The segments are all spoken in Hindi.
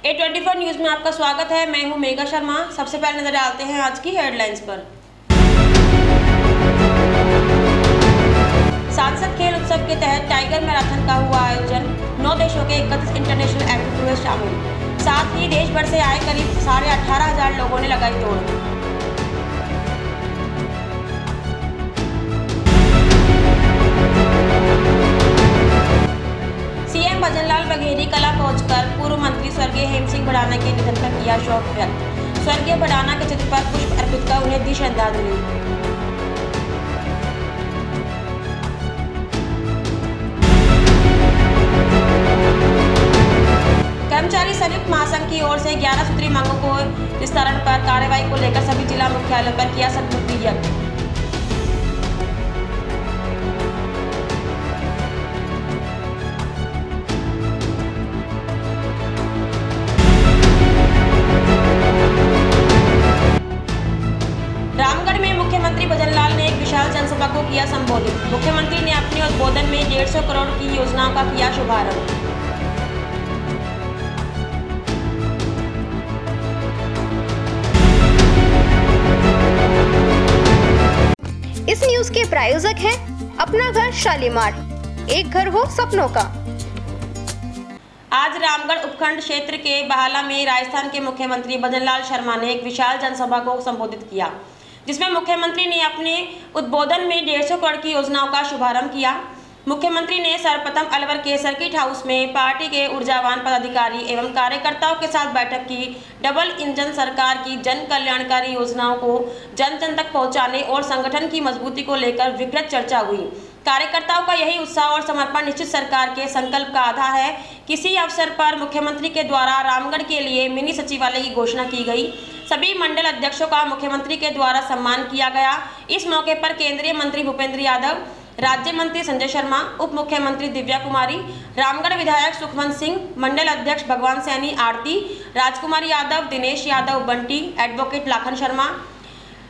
A24 न्यूज में आपका स्वागत है। मैं हूं मेघा शर्मा। सबसे पहले नजर डालते हैं आज की हेडलाइंस पर। सांसद खेल उत्सव के तहत टाइगर मैराथन का हुआ आयोजन। 9 देशों के 31 इंटरनेशनल एथलीट हुए शामिल। साथ ही देश भर से आए करीब 18,500 लोगों ने लगाई दौड़। सीएम भजनलाल बघेली कला पहुंचकर पूर्व मंत्री स्वर्गीय हेम सिंह भड़ाना के निधन पर किया शोक व्यक्त। स्वर्गीय भड़ाना के चित्र पर पुष्प अर्पित कर उन्हें दी श्रद्धांजलि। कर्मचारी संयुक्त महासंघ की ओर से 11 सूत्री मांगों को निस्तारण पर कार्रवाई को लेकर सभी जिला मुख्यालयों पर किया सद्बुद्धि यज्ञ। रामगढ़ में मुख्यमंत्री भजनलाल ने एक विशाल जनसभा को किया संबोधित। मुख्यमंत्री ने अपने उद्बोधन में 150 करोड़ की योजनाओं का किया शुभारंभ। इस न्यूज के प्रायोजक हैं अपना घर शालीमार, एक घर हो सपनों का। आज रामगढ़ उपखंड क्षेत्र के बहाला में राजस्थान के मुख्यमंत्री भजनलाल शर्मा ने एक विशाल जनसभा को संबोधित किया, जिसमें मुख्यमंत्री ने अपने उद्बोधन में 150 करोड़ की योजनाओं का शुभारंभ किया। मुख्यमंत्री ने सर्वप्रथम अलवर के सर्किट हाउस में पार्टी के ऊर्जावान पदाधिकारी एवं कार्यकर्ताओं के साथ बैठक की। डबल इंजन सरकार की जन कल्याणकारी योजनाओं को जन जन तक पहुंचाने और संगठन की मजबूती को लेकर विस्तृत चर्चा हुई। कार्यकर्ताओं का यही उत्साह और समर्पण निश्चित सरकार के संकल्प का आधार है। किसी अवसर पर मुख्यमंत्री के द्वारा रामगढ़ के लिए मिनी सचिवालय की घोषणा की गई। सभी मंडल अध्यक्षों का मुख्यमंत्री के द्वारा सम्मान किया गया। इस मौके पर केंद्रीय मंत्री भूपेंद्र यादव, राज्य मंत्री संजय शर्मा, उप मुख्यमंत्री दिव्या कुमारी, रामगढ़ विधायक सुखवंत सिंह, मंडल अध्यक्ष भगवान सैनी आरती, राजकुमार यादव, दिनेश यादव बंटी, एडवोकेट लाखन शर्मा,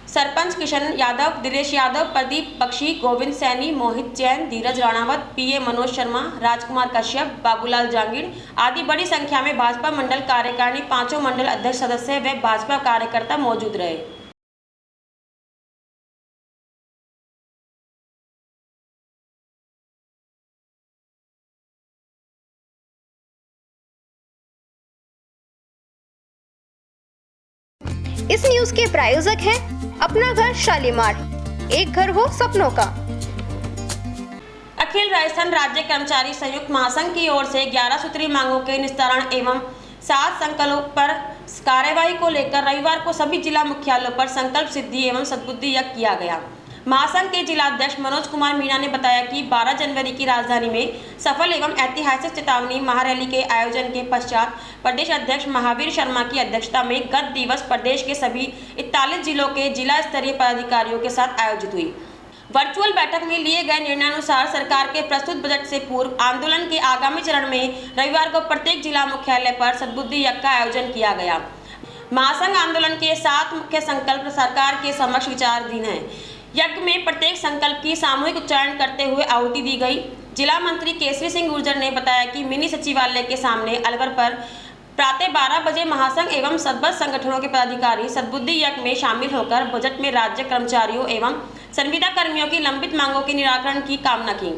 सरपंच किशन यादव, दिनेश यादव, प्रदीप बख्शी, गोविंद सैनी, मोहित जैन, धीरज राणावत, पीए मनोज शर्मा, राजकुमार कश्यप, बाबूलाल जांगीर आदि बड़ी संख्या में भाजपा मंडल कार्यकारिणी, पांचों मंडल अध्यक्ष सदस्य व भाजपा कार्यकर्ता मौजूद रहे। इस न्यूज के प्रायोजक हैं अपना घर शालीमार, एक घर हो सपनों का। अखिल राजस्थान राज्य कर्मचारी संयुक्त महासंघ की ओर से 11 सूत्री मांगों के निस्तारण एवं 7 संकल्पों पर कार्यवाही को लेकर रविवार को सभी जिला मुख्यालयों पर संकल्प सिद्धि एवं सद्बुद्धि यज्ञ किया गया। महासंघ के जिलाध्यक्ष मनोज कुमार मीणा ने बताया कि 12 जनवरी की राजधानी में सफल एवं ऐतिहासिक चेतावनी महारैली के आयोजन के पश्चात प्रदेश अध्यक्ष महावीर शर्मा की अध्यक्षता में गत दिवस प्रदेश के सभी 41 जिलों के जिला स्तरीय पदाधिकारियों के साथ आयोजित हुई। वर्चुअल बैठक में लिए गए निर्णयानुसार सरकार के प्रस्तुत बजट से पूर्व आंदोलन के आगामी चरण में रविवार को प्रत्येक जिला मुख्यालय पर सद्बुद्धि यज्ञ का आयोजन किया गया। महासंघ आंदोलन के 7 मुख्य संकल्प सरकार के समक्ष विचाराधीन है। यज्ञ में प्रत्येक संकल्प की सामूहिक उच्चारण करते हुए आहुति दी गई। जिला मंत्री केसरी सिंह गुर्जर ने बताया कि मिनी सचिवालय के सामने अलवर पर प्रातः 12 बजे महासंघ एवं सद्बद्ध संगठनों के पदाधिकारी सद्बुद्धि यज्ञ में शामिल होकर बजट में राज्य कर्मचारियों एवं संविदा कर्मियों की लंबित मांगों के निराकरण की कामना की।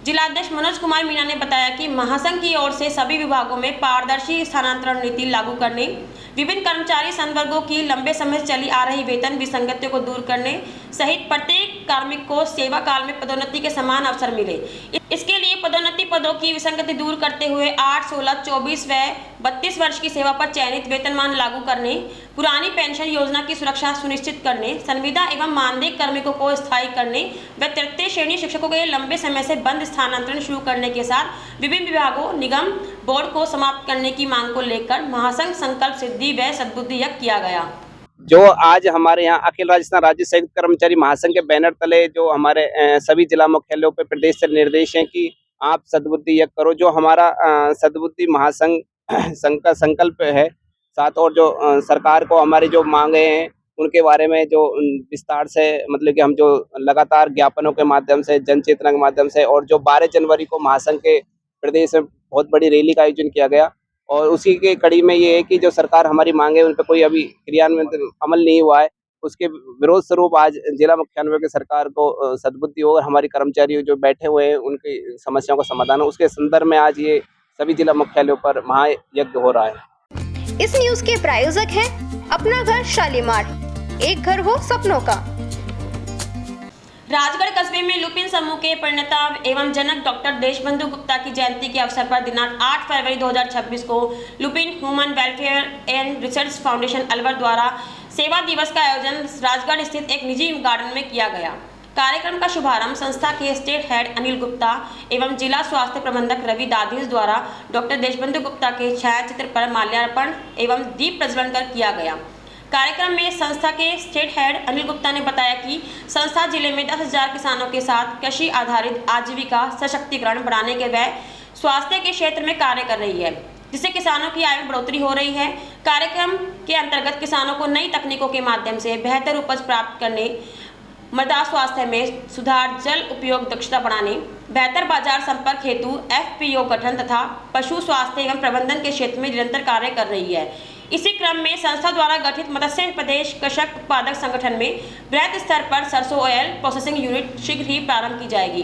जिलाध्यक्ष मनोज कुमार मीणा ने बताया कि महासंघ की ओर से सभी विभागों में पारदर्शी स्थानांतरण नीति लागू करने, विभिन्न कर्मचारी संवर्गों की लंबे समय से चली आ रही वेतन विसंगतियों को दूर करने सहित प्रत्येक कार्मिक को सेवा काल में पदोन्नति के समान अवसर मिले। इसके लिए पदोन्नति पदों की विसंगति दूर करते हुए 8, 16, 24 व 32 वर्ष की सेवा पर चयनित वेतनमान लागू करने, पुरानी पेंशन योजना की सुरक्षा सुनिश्चित करने, संविदा एवं मानदेय कार्मिकों को स्थायी करने व तृतीय श्रेणी शिक्षकों के लिए लंबे समय से बंद स्थानांतरण शुरू करने के साथ विभिन्न विभागों, निगम, बोर्ड को समाप्त करने की मांग को लेकर महासंघ संकल्प सिद्धि व सद्बुद्धि यज्ञ किया गया। जो आज हमारे यहाँ अखिल राजस्थान राज्य संयुक्त कर्मचारी महासंघ के बैनर तले जो हमारे सभी जिला मुख्यालयों पे प्रदेश से निर्देश है कि आप सद्बुद्धि यज्ञ करो। जो हमारा सद्बुद्धि महासंघ संघ का संकल्प है, साथ और जो सरकार को हमारी जो मांगे हैं उनके बारे में जो विस्तार से मतलब कि हम जो लगातार ज्ञापनों के माध्यम से, जनचेतना के माध्यम से और जो 12 जनवरी को महासंघ के प्रदेश में बहुत बड़ी रैली का आयोजन किया गया, और उसी के कड़ी में ये है कि जो सरकार हमारी मांगे उन पर कोई अभी क्रियान्वयन अमल नहीं हुआ है। उसके विरोध स्वरूप आज जिला मुख्यालय में सरकार को सद्बुद्धि हो और हमारे कर्मचारी जो बैठे हुए हैं उनकी समस्याओं का समाधान हो, उसके संदर्भ में आज ये सभी जिला मुख्यालयों पर महायज्ञ हो रहा है। इस न्यूज के प्रायोजक हैं अपना घर शालीमार, एक घर हो सपनों का। राजगढ़ कस्बे में लुपिन समूह के प्रणेता एवं जनक डॉक्टर देशबंधु गुप्ता की जयंती के अवसर पर दिनांक 8 फरवरी 2026 को Lupin human welfare and research foundation Alwar द्वारा सेवा दिवस का आयोजन राजगढ़ स्थित एक निजी गार्डन में किया गया। कार्यक्रम का शुभारंभ संस्था के स्टेट हेड अनिल गुप्ता एवं जिला स्वास्थ्य प्रबंधक रवि दाधीस द्वारा डॉक्टर देशबंधु गुप्ता के छायाचित्र पर माल्यार्पण एवं दीप प्रज्वलन कर किया गया। कार्यक्रम में संस्था के स्टेट हेड अनिल गुप्ता ने बताया कि संस्था जिले में 10,000 किसानों के साथ कृषि आधारित आजीविका सशक्तिकरण बढ़ाने के व स्वास्थ्य के क्षेत्र में कार्य कर रही है, जिससे किसानों की आय में बढ़ोतरी हो रही है। कार्यक्रम के अंतर्गत किसानों को नई तकनीकों के माध्यम से बेहतर उपज प्राप्त करने, मृदा स्वास्थ्य में सुधार, जल उपयोग दक्षता बढ़ाने, बेहतर बाजार संपर्क हेतु FPO गठन तथा पशु स्वास्थ्य एवं प्रबंधन के क्षेत्र में निरंतर कार्य कर रही है। इसी क्रम में संस्था द्वारा गठित मत्स्य प्रदेश कृषक उत्पादक संगठन में बृहद स्तर पर सरसों ऑयल प्रोसेसिंग यूनिट शीघ्र ही प्रारंभ की जाएगी,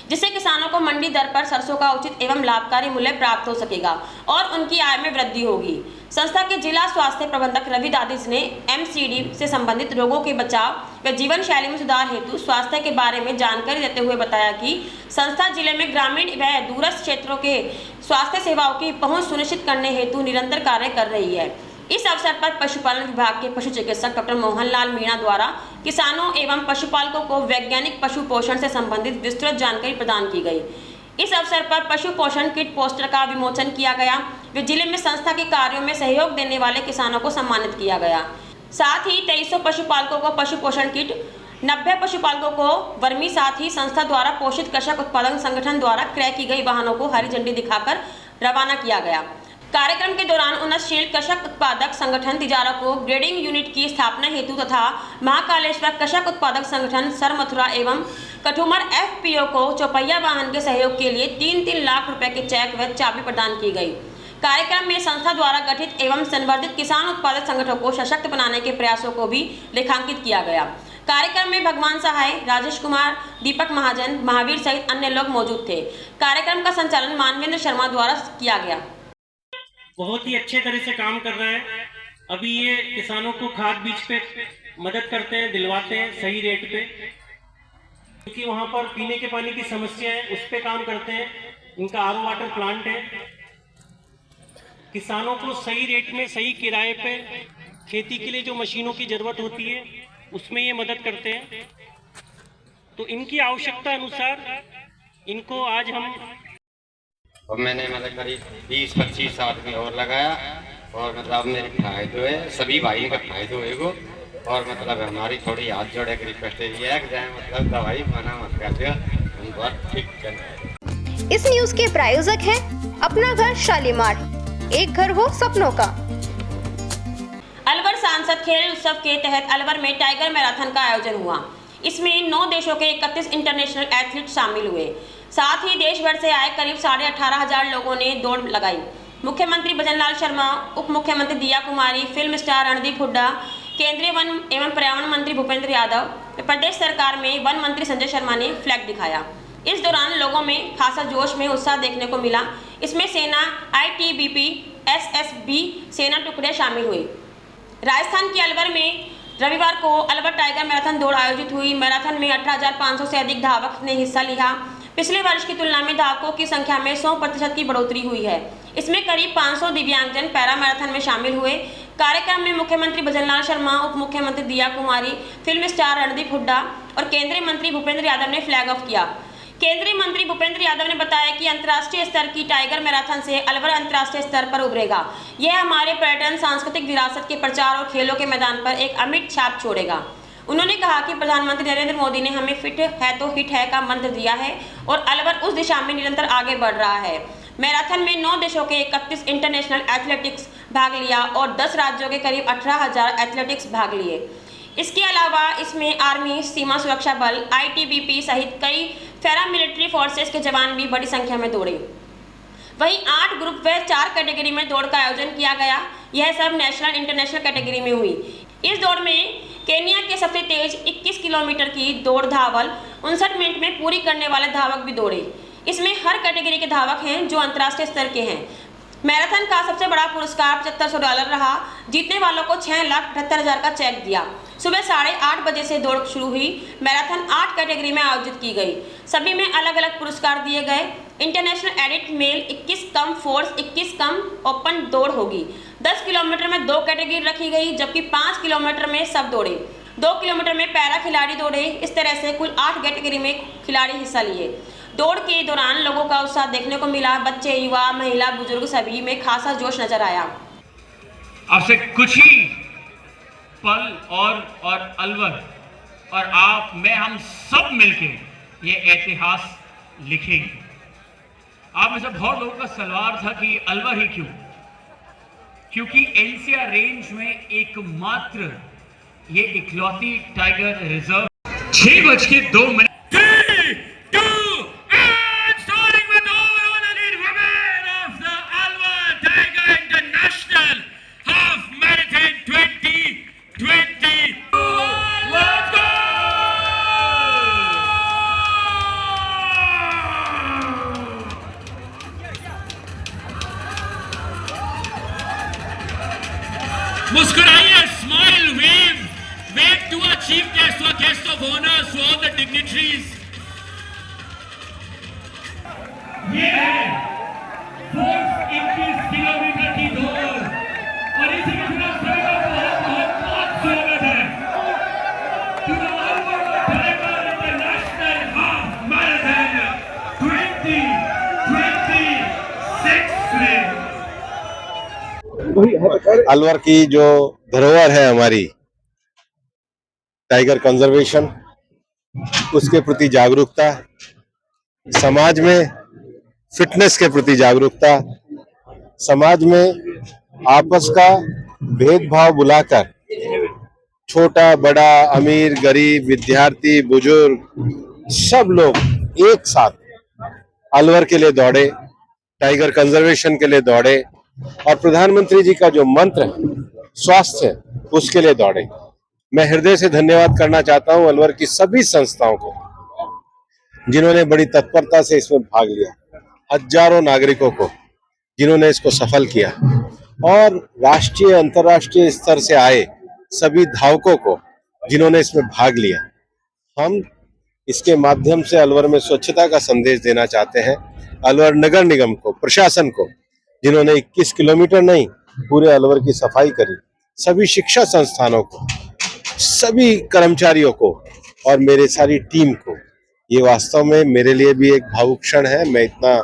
जिससे किसानों को मंडी दर पर सरसों का उचित एवं लाभकारी मूल्य प्राप्त हो सकेगा और उनकी आय में वृद्धि होगी। संस्था के जिला स्वास्थ्य प्रबंधक रवि दाधीस ने MCD से संबंधित रोगों के बचाव व जीवन शैली में सुधार हेतु स्वास्थ्य के बारे में जानकारी देते हुए बताया कि संस्था जिले में ग्रामीण व दूरस्थ क्षेत्रों के स्वास्थ्य सेवाओं की पहुंच सुनिश्चित करने हेतु निरंतर कार्य कर रही है। इस अवसर पर पशुपालन विभाग के पशु चिकित्सक डॉक्टर मोहनलाल मीणा द्वारा किसानों एवं पशुपालकों को वैज्ञानिक पशु पोषण से संबंधित विस्तृत जानकारी प्रदान की गई। इस अवसर पर पशु पोषण किट पोस्टर का विमोचन किया गया व जिले में संस्था के कार्यों में सहयोग देने वाले किसानों को सम्मानित किया गया। साथ ही 2300 पशुपालकों को पशु पोषण किट, 90 पशुपालकों को वर्मी, साथ ही संस्था द्वारा पोषित कृषक उत्पादक संगठन द्वारा क्रय की गई वाहनों को हरी झंडी दिखाकर रवाना किया गया। कार्यक्रम के दौरान उन्नतशील कृषक उत्पादक संगठन तिजारा को ग्रेडिंग यूनिट की स्थापना हेतु तथा महाकालेश्वर कृषक उत्पादक संगठन सर मथुरा एवं कठुमर FPO को चौपहिया वाहन के सहयोग के लिए 3-3 लाख रुपए के चेक व चाबी प्रदान की गई। कार्यक्रम में संस्था द्वारा गठित एवं संवर्धित किसान उत्पादक संगठनों को सशक्त बनाने के प्रयासों को भी रेखांकित किया गया। कार्यक्रम में भगवान सहाय, राजेश कुमार, दीपक महाजन, महावीर सहित अन्य लोग मौजूद थे। कार्यक्रम का संचालन मानवेंद्र शर्मा द्वारा किया गया। बहुत ही अच्छे तरह से काम कर रहा है। अभी ये किसानों को खाद बीज पे मदद करते हैं, दिलवाते हैं सही रेट पे, क्योंकि वहाँ पर पीने के पानी की समस्या है, उस पे काम करते हैं। इनका RO वाटर प्लांट है। किसानों को सही रेट में सही किराए पे खेती के लिए जो मशीनों की जरूरत होती है उसमें ये मदद करते हैं। तो इनकी आवश्यकता अनुसार इनको आज हम और मैंने मतलब करीब 20-25 आदमी और लगाया और मतलब मेरे फायदे है, सभी भाई का फायदे होएगा। और मतलब हमारी थोड़ी हाथ जोड़े की रिक्वेस्ट है कि जाए मतलब दवाई मना मत कर दिया, हम बहुत ठीक कर। इस न्यूज के प्रायोजक हैं अपना घर शालीमार, एक घर हो सपनों का। अलवर सांसद खेल उत्सव के तहत अलवर में टाइगर मैराथन का आयोजन हुआ। इसमें 9 देशों के 31 इंटरनेशनल एथलीट शामिल हुए। साथ ही देश भर से आए करीब 18,500 लोगों ने दौड़ लगाई। मुख्यमंत्री भजनलाल शर्मा, उप मुख्यमंत्री दिया कुमारी, फिल्म स्टार रणदीप हुड्डा, केंद्रीय वन एवं पर्यावरण मंत्री भूपेंद्र यादव, प्रदेश सरकार में वन मंत्री संजय शर्मा ने फ्लैग दिखाया। इस दौरान लोगों में खासा जोश में उत्साह देखने को मिला। इसमें सेना, ITBP, SSB सेना टुकड़े शामिल हुए। राजस्थान के अलवर में रविवार को अलवर टाइगर मैराथन दौड़ आयोजित हुई। मैराथन में 18,500 से अधिक धावक ने हिस्सा लिया। पिछले वर्ष की तुलना में धावकों की संख्या में 100% की बढ़ोतरी हुई है। इसमें करीब 500 दिव्यांगजन पैरा मैराथन में शामिल हुए। कार्यक्रम में मुख्यमंत्री भजनलाल शर्मा, उप मुख्यमंत्री दिया कुमारी, फिल्म स्टार रणदीप हुड्डा और केंद्रीय मंत्री भूपेंद्र यादव ने फ्लैग ऑफ किया। केंद्रीय मंत्री भूपेंद्र यादव ने बताया कि अंतर्राष्ट्रीय स्तर की टाइगर मैराथन से अलवर अंतर्राष्ट्रीय स्तर पर उभरेगा। यह हमारे पर्यटन, सांस्कृतिक विरासत के प्रचार और खेलों के मैदान पर एक अमिट छाप छोड़ेगा। उन्होंने कहा कि प्रधानमंत्री नरेंद्र मोदी ने हमें फिट है तो हिट है का मंत्र दिया है और अलवर उस दिशा में निरंतर आगे बढ़ रहा है। मैराथन में 9 देशों के 31 इंटरनेशनल एथलेटिक्स भाग लिया और 10 राज्यों के करीब 18,000 एथलेटिक्स भाग लिए। इसके अलावा इसमें आर्मी, सीमा सुरक्षा बल, ITBP सहित कई पैरामिलिट्री फोर्सेस के जवान भी बड़ी संख्या में दौड़े। वहीं 8 ग्रुप व 4 कैटेगरी में दौड़ का आयोजन किया गया। यह सब नेशनल इंटरनेशनल कैटेगरी में हुई। इस दौड़ में केन्या के सबसे तेज 21 किलोमीटर की दौड़ धावल 59 मिनट में पूरी करने वाले धावक भी दौड़े। इसमें हर कैटेगरी के धावक हैं जो अंतर्राष्ट्रीय स्तर के हैं। मैराथन का सबसे बड़ा पुरस्कार $7500 रहा। जीतने वालों को 6,78,000 का चेक दिया। सुबह 8:30 बजे से दौड़ शुरू हुई। मैराथन 8 कैटेगरी में आयोजित की गई। सभी में अलग अलग पुरस्कार दिए गए। इंटरनेशनल एडिट मेल 21 कम फोर्स 21 कम ओपन दौड़ होगी। 10 किलोमीटर में 2 कैटेगरी रखी गई, जबकि 5 किलोमीटर में सब दौड़े। 2 किलोमीटर में पैरा खिलाड़ी दौड़े। इस तरह से कुल 8 कैटेगरी में खिलाड़ी हिस्सा लिए। दौड़ के दौरान लोगों का उत्साह देखने को मिला। बच्चे, युवा, महिला, बुजुर्ग सभी में खासा जोश नजर आया। आपसे कुछ ही पल और अलवर और हम सब मिलके ये इतिहास लिखेंगे। आप में से बहुत लोगों का सवाल था कि अलवर ही क्यों? क्योंकि एनसीआर रेंज में एकमात्र ये इकलौती टाइगर रिजर्व 6:02 मुस्कुराइए, smile, wave to a chief guest, to a guest of honour, to all the dignitaries. ये है 21 किलोमीटर की दौड़ और इसी के खिलाफ सभी का बहुत स्वागत है। To the Alvar Tiger International Half Marathon 2026 में अलवर की जो धरोहर है हमारी टाइगर कंजर्वेशन, उसके प्रति जागरूकता, समाज में फिटनेस के प्रति जागरूकता, समाज में आपस का भेदभाव बुलाकर छोटा बड़ा, अमीर गरीब, विद्यार्थी बुजुर्ग सब लोग एक साथ अलवर के लिए दौड़े, टाइगर कंजर्वेशन के लिए दौड़े और प्रधानमंत्री जी का जो मंत्र है स्वास्थ्य, उसके लिए दौड़े। मैं हृदय से धन्यवाद करना चाहता हूं अलवर की सभी संस्थाओं को जिन्होंने बड़ी तत्परता से इसमें भाग लिया, हजारों नागरिकों को जिन्होंने इसको सफल किया और राष्ट्रीय अंतर्राष्ट्रीय स्तर से आए सभी धावकों को जिन्होंने इसमें भाग लिया। हम इसके माध्यम से अलवर में स्वच्छता का संदेश देना चाहते हैं। अलवर नगर निगम को, प्रशासन को, जिन्होंने 21 किलोमीटर नहीं पूरे अलवर की सफाई करी, सभी शिक्षा संस्थानों को, सभी कर्मचारियों को और मेरे सारी टीम को, ये वास्तव में मेरे लिए भी एक भावुक क्षण है। मैं इतना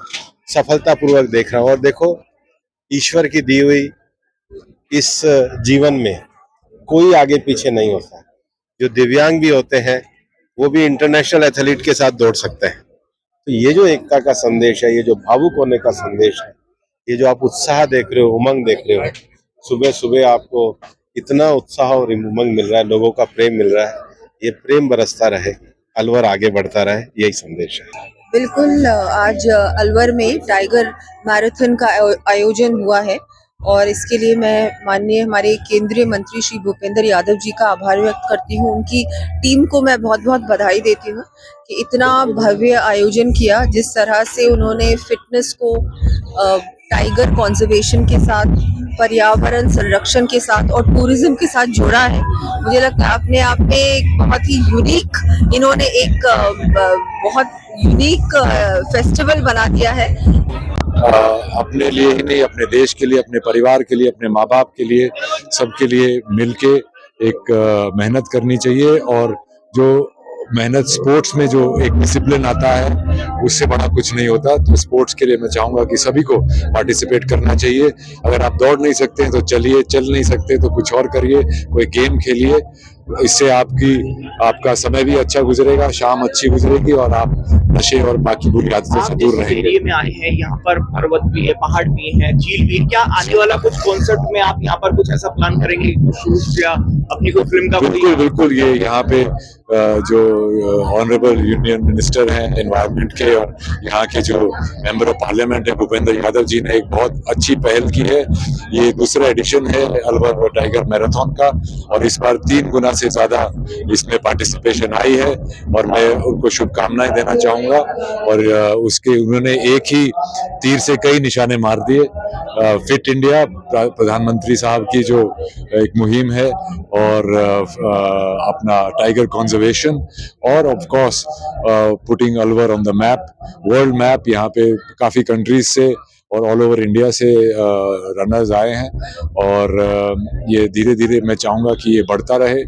सफलतापूर्वक देख रहा हूँ और देखो ईश्वर की दी हुई इस जीवन में कोई आगे पीछे नहीं होता। जो दिव्यांग भी होते हैं वो भी इंटरनेशनल एथलीट के साथ दौड़ सकते हैं। तो ये जो एकता का संदेश है, ये जो भावुक होने का संदेश है, ये जो आप उत्साह देख रहे हो, उमंग देख रहे हो, सुबह सुबह आपको इतना उत्साह और उमंग मिल रहा है, लोगों का प्रेम मिल रहा है, ये प्रेम बरसता रहे, अलवर आगे बढ़ता रहे, यही संदेश है। बिल्कुल, आज अलवर में टाइगर मैराथन का आयोजन हुआ है और इसके लिए मैं माननीय हमारे केंद्रीय मंत्री श्री भूपेंद्र यादव जी का आभार व्यक्त करती हूँ। उनकी टीम को मैं बहुत बहुत बधाई देती हूँ कि इतना भव्य आयोजन किया। जिस तरह से उन्होंने फिटनेस को टाइगर कंजर्वेशन के साथ, पर्यावरण संरक्षण के साथ और टूरिज्म के साथ जोड़ा है, मुझे लगता है अपने आप में एक बहुत ही यूनिक, इन्होंने एक बहुत यूनिक फेस्टिवल बना दिया है। अपने लिए ही नहीं, अपने देश के लिए, अपने परिवार के लिए, अपने माँ बाप के लिए, सबके लिए मिलके एक मेहनत करनी चाहिए। और जो मेहनत स्पोर्ट्स में जो एक डिसिप्लिन आता है उससे बड़ा कुछ नहीं होता। तो स्पोर्ट्स के लिए मैं चाहूंगा कि सभी को पार्टिसिपेट करना चाहिए। अगर आप दौड़ नहीं सकते हैं तो चलिए, चल नहीं सकते तो कुछ और करिए, कोई गेम खेलिए। इससे आपका समय भी अच्छा गुजरेगा, शाम अच्छी गुजरेगी और आप नशे और बाकी बुरी आदतों से दूर रहेंगे। एरिया में आए हैं, यहाँ पर पर्वत भी है, पहाड़ भी है, झील भी, क्या आने वाला कुछ कॉन्सर्ट में आप यहाँ पर कुछ ऐसा प्लान करेंगे, शूट या अपनी कोई फिल्म का? बिल्कुल ये यहाँ पे जो ऑनरेबल यूनियन मिनिस्टर हैं एनवायरनमेंट के और यहाँ के जो मेंबर ऑफ पार्लियामेंट है भूपेंद्र यादव जी ने एक बहुत अच्छी पहल की है। ये दूसरा एडिशन है अलवर टाइगर मैराथन का और इस बार 3 गुना से ज्यादा इसमें पार्टिसिपेशन आई है और मैं उनको शुभकामनाएं देना चाहूंगा। और उसके उन्होंने एक ही तीर से कई निशाने मार दिए। फिट इंडिया प्रधानमंत्री साहब की जो एक मुहिम है और अपना टाइगर कंजर्वेशन और of course putting Alwar on the map, world map. यहाँ पे काफी कंट्रीज से और ऑल ओवर इंडिया से रनर्स आए हैं और ये धीरे धीरे मैं चाहूंगा कि ये बढ़ता रहे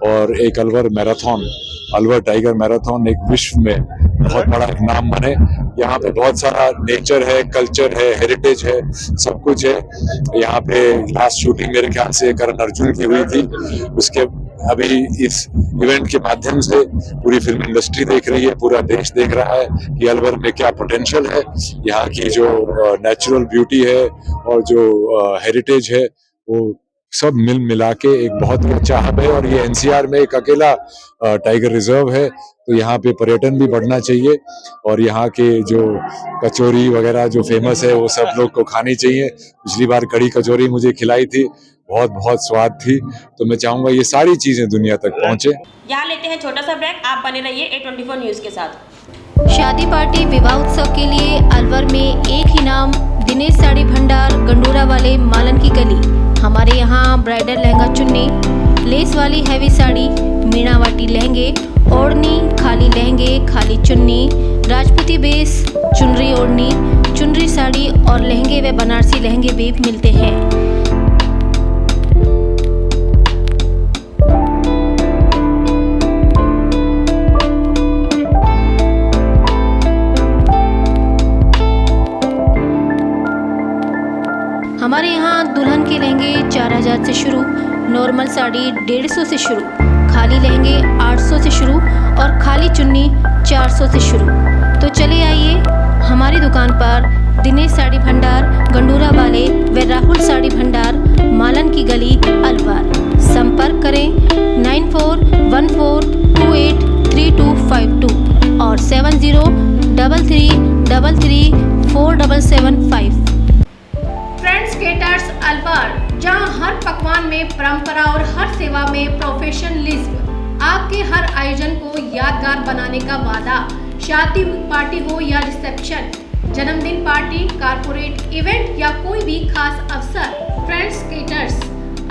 और एक Alwar marathon, Alwar tiger marathon एक विश्व में बहुत बड़ा एक नाम बने। यहाँ पे बहुत सारा नेचर है, कल्चर है, हेरिटेज है, सब कुछ है। यहाँ पे लास्ट शूटिंग मेरे ख्याल से करण अर्जुन की हुई थी। उसके अभी इस इवेंट के माध्यम से पूरी फिल्म इंडस्ट्री देख रही है, पूरा देश देख रहा है कि अलवर में क्या पोटेंशियल है। यहाँ की जो नेचुरल ब्यूटी है और जो हेरिटेज है वो सब मिल मिला के एक बहुत ही अच्छा हब है। और ये एनसीआर में एक अकेला टाइगर रिजर्व है, तो यहाँ पे पर्यटन भी बढ़ना चाहिए और यहाँ के जो कचौरी वगैरह जो फेमस है वो सब लोग को खानी चाहिए। पिछली बार कड़ी कचौरी मुझे खिलाई थी, बहुत स्वाद थी, तो मैं चाहूंगा ये सारी चीजें दुनिया तक पहुंचे। यहाँ लेते हैं छोटा सा ब्रेक, आप बने रहिए A24 न्यूज के साथ। शादी पार्टी विवाह उत्सव के लिए अलवर में एक ही नाम, दिनेश साड़ी भंडार, गंडोरा वाले, मालन की गली। हमारे यहाँ ब्राइडल लहंगा चुन्नी, लेस वाली हैवी साड़ी, मीणावाटी लहंगे, ओढ़नी, खाली लहंगे, खाली चुन्नी, राजपूती बेस, चुनरी ओढ़नी, चुनरी साड़ी और लहंगे व बनारसी लहंगे भी मिलते हैं। हमारे यहाँ दुल्हन के लहंगे 4000 से शुरू, नॉर्मल साड़ी 150 से शुरू, खाली लहंगे 800 से शुरू और खाली चुन्नी 400 से शुरू। तो चले आइए हमारी दुकान पर, दिनेश साड़ी भंडार, गंडूरा वाले व राहुल साड़ी भंडार, मालन की गली, अलवर। संपर्क करें 9414283252 और 7033334775। फ्रेंड्स केटर्स अलवर, जहां हर पकवान में परंपरा और हर सेवा में प्रोफेशनलिज्म। आपके हर आयोजन को यादगार बनाने का वादा। शादी पार्टी हो या रिसेप्शन, जन्मदिन पार्टी, कारपोरेट इवेंट या कोई भी खास अवसर, फ्रेंड्स केटर्स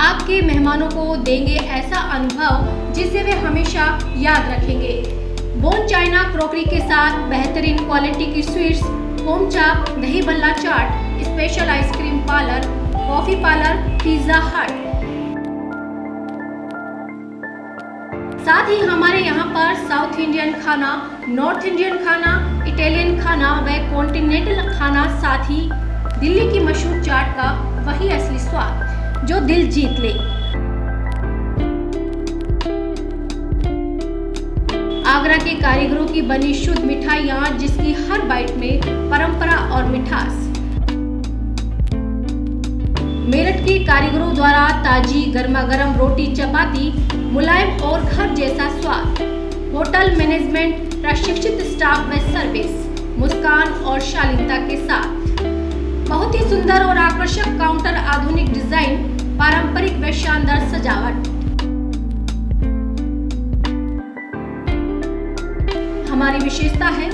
आपके मेहमानों को देंगे ऐसा अनुभव जिसे वे हमेशा याद रखेंगे। बोन चाइना क्रॉकरी के साथ बेहतरीन क्वालिटी की स्वीट्स, होम चाप, दही बल्ला चाट, special ice cream parlour, coffee parlour, Pizza Hut. साथ ही हमारे यहाँ पर साउथ इंडियन खाना, नॉर्थ इंडियन खाना, इटालियन खाना व कॉन्टिनेंटल खाना, साथ ही दिल्ली की मशहूर चाट का वही असली स्वाद जो दिल जीत ले। आगरा के कारीगरों की बनी शुद्ध मिठाइयाँ, जिसकी हर बाइट में परंपरा और मिठास। मेरठ के कारीगरों द्वारा ताजी गर्मा गर्म रोटी चपाती, मुलायम और घर जैसा स्वाद। होटल मैनेजमेंट, प्रशिक्षित स्टाफ व सर्विस, मुस्कान और शालीनता के साथ। बहुत ही सुंदर और आकर्षक काउंटर, आधुनिक डिजाइन, पारंपरिक व शानदार सजावट। हमारी विशेषता है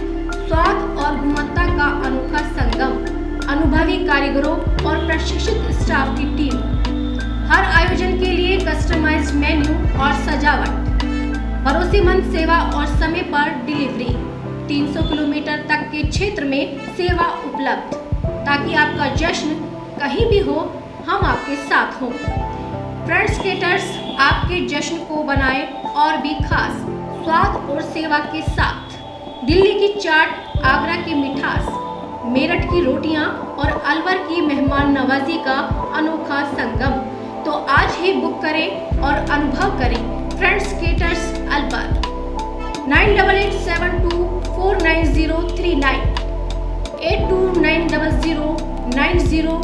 स्वाद और गुणवत्ता का अनोखा संगम। अनुभवी कारीगरों और प्रशिक्षित स्टाफ की टीम। हर आयोजन के लिए कस्टमाइज्ड मेन्यू और सजावट। भरोसेमंद सेवा और समय पर डिलीवरी। 300 किलोमीटर तक के क्षेत्र में सेवा उपलब्ध, ताकि आपका जश्न कहीं भी हो, हम आपके साथ हों। फ्रेंड्स केटर्स आपके जश्न को बनाए और भी खास स्वाद और सेवा के साथ। दिल्ली की चाट, आगरा की मिठास, मेरठ की रोटियां और अलवर की मेहमान नवाजी का अनोखा संगम। तो आज ही बुक करें और अनुभव करें फ्रेंड्स केटर्स अलवर। 988724 49039, 8290090900,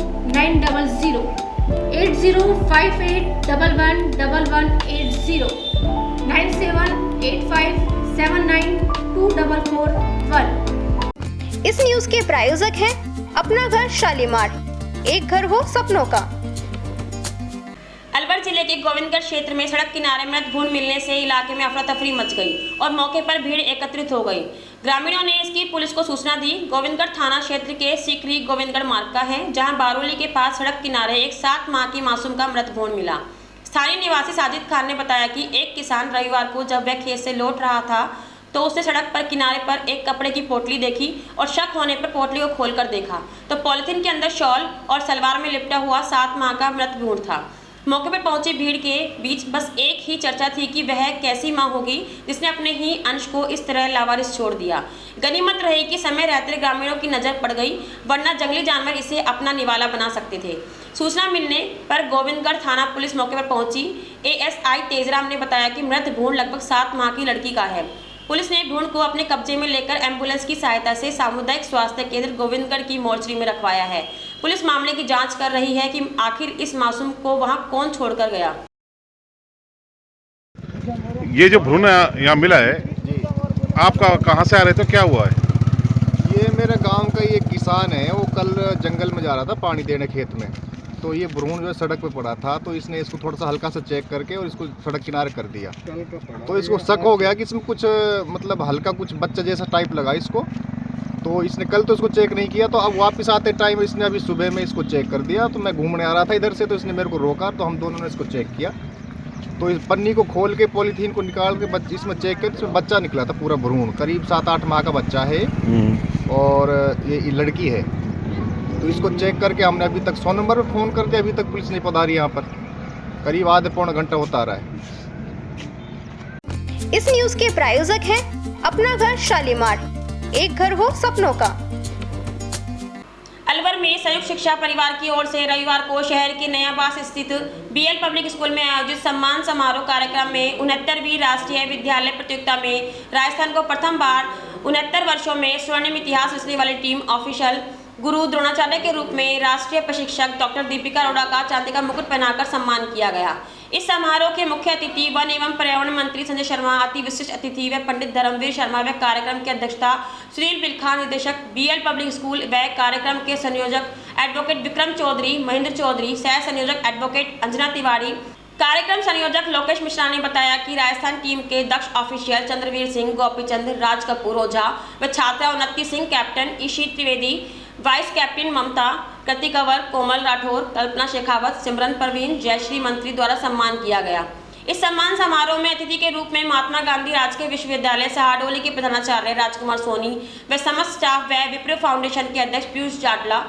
8058111180, 9785792441। इस न्यूज के प्रायोजक हैं अपना घर शालीमार, एक घर हो सपनों का। अलवर जिले के गोविंदगढ़ क्षेत्र में सड़क किनारे मृत भ्रूण मिलने से इलाके में अफरा तफरी मच गई और मौके पर भीड़ एकत्रित हो गई। ग्रामीणों ने इसकी पुलिस को सूचना दी। गोविंदगढ़ थाना क्षेत्र के सीकरी गोविंदगढ़ मार्ग का है, जहां बारोली के पास सड़क किनारे एक 7 माह की मासूम का मृत भ्रूण मिला। स्थानीय निवासी साजिद खान ने बताया कि एक किसान रविवार को जब वह खेत से लौट रहा था तो उसने सड़क पर किनारे पर एक कपड़े की पोटली देखी और शक होने पर पोटली को खोलकर देखा तो पॉलिथीन के अंदर शॉल और सलवार में लिपटा हुआ 7 माह का मृत भ्रूण था। मौके पर पहुंची भीड़ के बीच बस एक ही चर्चा थी कि वह कैसी मां होगी जिसने अपने ही अंश को इस तरह लावारिस छोड़ दिया। गनीमत रही कि समय रहते ग्रामीणों की नज़र पड़ गई, वरना जंगली जानवर इसे अपना निवाला बना सकते थे। सूचना मिलने पर गोविंदगढ़ थाना पुलिस मौके पर पहुंची। एएसआई तेजराम ने बताया कि मृत भ्रूण लगभग 7 माह की लड़की का है। पुलिस ने भ्रूण को अपने कब्जे में लेकर एम्बुलेंस की सहायता से सामुदायिक स्वास्थ्य केंद्र गोविंदगढ़ की मोर्चरी में रखवाया है। पुलिस मामले की जांच कर रही है कि आखिर इस मासूम को वहां कौन छोड़कर गया। ये जो भ्रूण यहाँ मिला है, आपका कहाँ से आ रहे थे, क्या हुआ है? ये मेरे गांव का एक किसान है, वो कल जंगल में जा रहा था पानी देने खेत में, तो ये भ्रूण जो है सड़क पे पड़ा था, तो इसने इसको थोड़ा सा हल्का सा चेक करके और इसको सड़क किनारे कर दिया। तो इसको शक हो गया कि इसमें कुछ मतलब हल्का कुछ बच्चा जैसा टाइप लगा इसको, तो इसने कल तो इसको चेक नहीं किया, तो अब वापस आते टाइम इसने अभी सुबह में इसको चेक कर दिया। तो मैं घूमने आ रहा था इधर से, तो इसने मेरे को रोका, तो हम दोनों ने इसको चेक किया। तो इस पन्नी को खोल के पॉलीथीन को निकाल के इसमें चेक कर, इसमें बच्चा निकला था पूरा भ्रूण, करीब 7-8 माह का बच्चा है और ये लड़की है। तो इसको चेक करके हमने अभी तक 100 नंबर पर फ़ोन कर दिया, अभी तक पुलिस नहीं पधारी यहाँ पर, करीब आधे पौने घंटा होता रहा है। इस न्यूज के प्रायोजक हैं अपना घर शालीमार, एक घर हो सपनों का। अलवर में संयुक्त शिक्षा परिवार की ओर से रविवार को शहर के नयाबास स्थित बीएल पब्लिक स्कूल में आयोजित सम्मान समारोह कार्यक्रम में 69वीं राष्ट्रीय विद्यालय प्रतियोगिता में राजस्थान को प्रथम बार 69 वर्षों में स्वर्णिम इतिहास रचने वाली टीम ऑफिशियल गुरु द्रोणाचार्य के रूप में राष्ट्रीय प्रशिक्षक डॉक्टर दीपिका अरोड़ा का चांदी का मुकुट पहनाकर सम्मान किया गया। इस समारोह के मुख्य अतिथि वन एवं पर्यावरण मंत्री संजय शर्मा, अति विशिष्ट अतिथि व पंडित धर्मवीर शर्मा व कार्यक्रम की अध्यक्षता सुनील बिलखा, निदेशक बीएल पब्लिक स्कूल व कार्यक्रम के संयोजक एडवोकेट विक्रम चौधरी, महेंद्र चौधरी, सह संयोजक एडवोकेट अंजना तिवारी। कार्यक्रम संयोजक लोकेश मिश्रा ने बताया कि राजस्थान टीम के दक्ष ऑफिशियल चंद्रवीर सिंह, गोपीचंद, राज कपूर ओझा व छात्रा उन्नति सिंह, कैप्टन ईशी त्रिवेदी, वाइस कैप्टन ममता, कृति कंवर, कोमल राठौर, कल्पना शेखावत, सिमरन परवीन, जयश्री मंत्री द्वारा सम्मान किया गया। इस सम्मान समारोह में अतिथि के रूप में महात्मा गांधी राजकीय विश्वविद्यालय सहाडोली के प्रधानाचार्य राजकुमार सोनी व समस्त स्टाफ व विप्रो फाउंडेशन के अध्यक्ष पीयूष जाटला,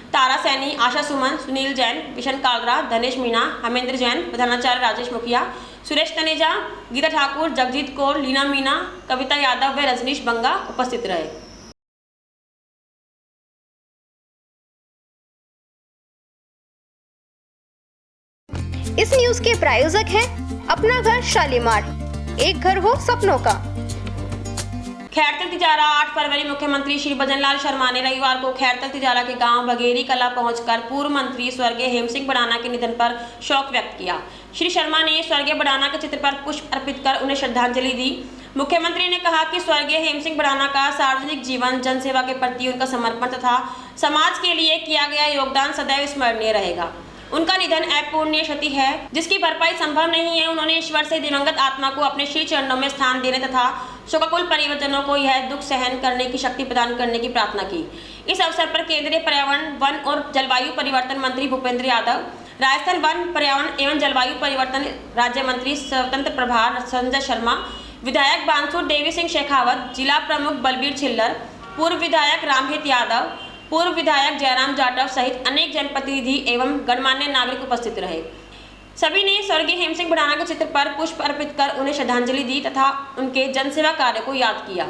तारा सैनी, आशा सुमन, सुनील जैन, किशन कालरा, धनेश मीणा, हमेंद्र जैन, प्रधानाचार्य राजेश मुखिया, सुरेश तनेजा, गीता ठाकुर, जगजीत कौर, लीना मीना, कविता यादव व रजनीश बंगा उपस्थित रहे। इस न्यूज के प्रायोजक हैं अपना घर शालीमार, एक घर हो सपनों का। खैरतल तिजारा 8 फरवरी मुख्यमंत्री श्री भजनलाल शर्मा ने रविवार को खैरतल तिजारा के गांव बघेरी कला पहुंचकर पूर्व मंत्री स्वर्गीय हेमसिंह बड़ाना के निधन पर शोक व्यक्त किया। श्री शर्मा ने स्वर्गीय बड़ाना के चित्र पर पुष्प अर्पित कर उन्हें श्रद्धांजलि दी। मुख्यमंत्री ने कहा कि स्वर्गीय हेमसिंह बड़ाना का सार्वजनिक जीवन, जनसेवा के प्रति उनका समर्पण तथा समाज के लिए किया गया योगदान सदैव स्मरणीय रहेगा। उनका निधन अपूरणीय क्षति है जिसकी भरपाई संभव नहीं है। उन्होंने ईश्वर से दिवंगत आत्मा को अपने श्री चरणों में स्थान देने तथा शोकाकुल परिवारजनों को यह दुख सहन करने की शक्ति प्रदान करने की प्रार्थना की। इस अवसर पर केंद्रीय पर्यावरण, वन और जलवायु परिवर्तन मंत्री भूपेंद्र यादव, राजस्थान वन, पर्यावरण एवं जलवायु परिवर्तन राज्य मंत्री स्वतंत्र प्रभार संजय शर्मा, विधायक बांसुर देवी सिंह शेखावत, जिला प्रमुख बलबीर छिल्लर, पूर्व विधायक रामहित यादव, पूर्व विधायक जयराम जाटव सहित अनेक जनप्रतिनिधि एवं गणमान्य नागरिक उपस्थित रहे। सभी ने स्वर्गीय हेमसिंह बड़ाना के चित्र पर पुष्प अर्पित कर उन्हें श्रद्धांजलि दी तथा उनके जनसेवा कार्य को याद किया।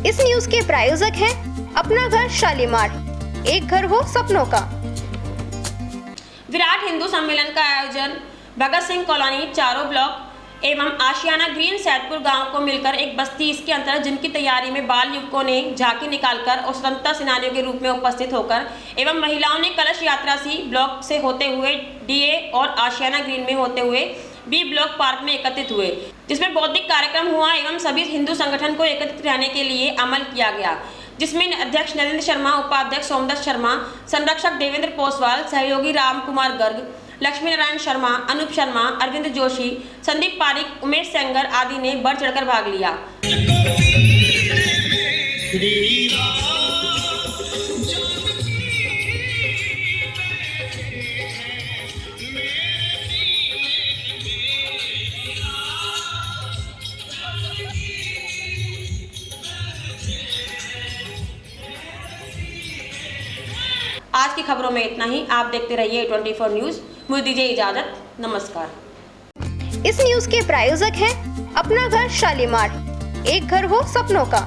इस न्यूज के प्रायोजक हैं अपना घर शालीमार, एक घर हो सपनों का। विराट हिंदू सम्मेलन का आयोजन भगत सिंह कॉलोनी, चारों ब्लॉक एवं आशियाना ग्रीन सैदपुर गांव को मिलकर एक बस्ती इसके अंतर्गत जिनकी तैयारी में बाल युवकों ने झांकी निकालकर और स्वतंत्रता सेनानियों के रूप में उपस्थित होकर एवं महिलाओं ने कलश यात्रा सी ब्लॉक से होते हुए डीए और आशियाना ग्रीन में होते हुए बी ब्लॉक पार्क में एकत्रित हुए, जिसमें बौद्धिक कार्यक्रम हुआ एवं सभी हिंदू संगठन को एकत्रित रहने के लिए अमल किया गया, जिसमें अध्यक्ष नरेंद्र शर्मा, उपाध्यक्ष सोमदत्त शर्मा, संरक्षक देवेंद्र पोसवाल, सहयोगी राम कुमार गर्ग, लक्ष्मी नारायण शर्मा, अनूप शर्मा, अरविंद जोशी, संदीप पारिक, उमेश सेंगर आदि ने बढ़ चढ़कर भाग लिया। आज की खबरों में इतना ही। आप देखते रहिए 24 न्यूज। मुझे दीजिए इजाजत, नमस्कार। इस न्यूज के प्रायोजक हैं अपना घर शालीमार, एक घर हो सपनों का।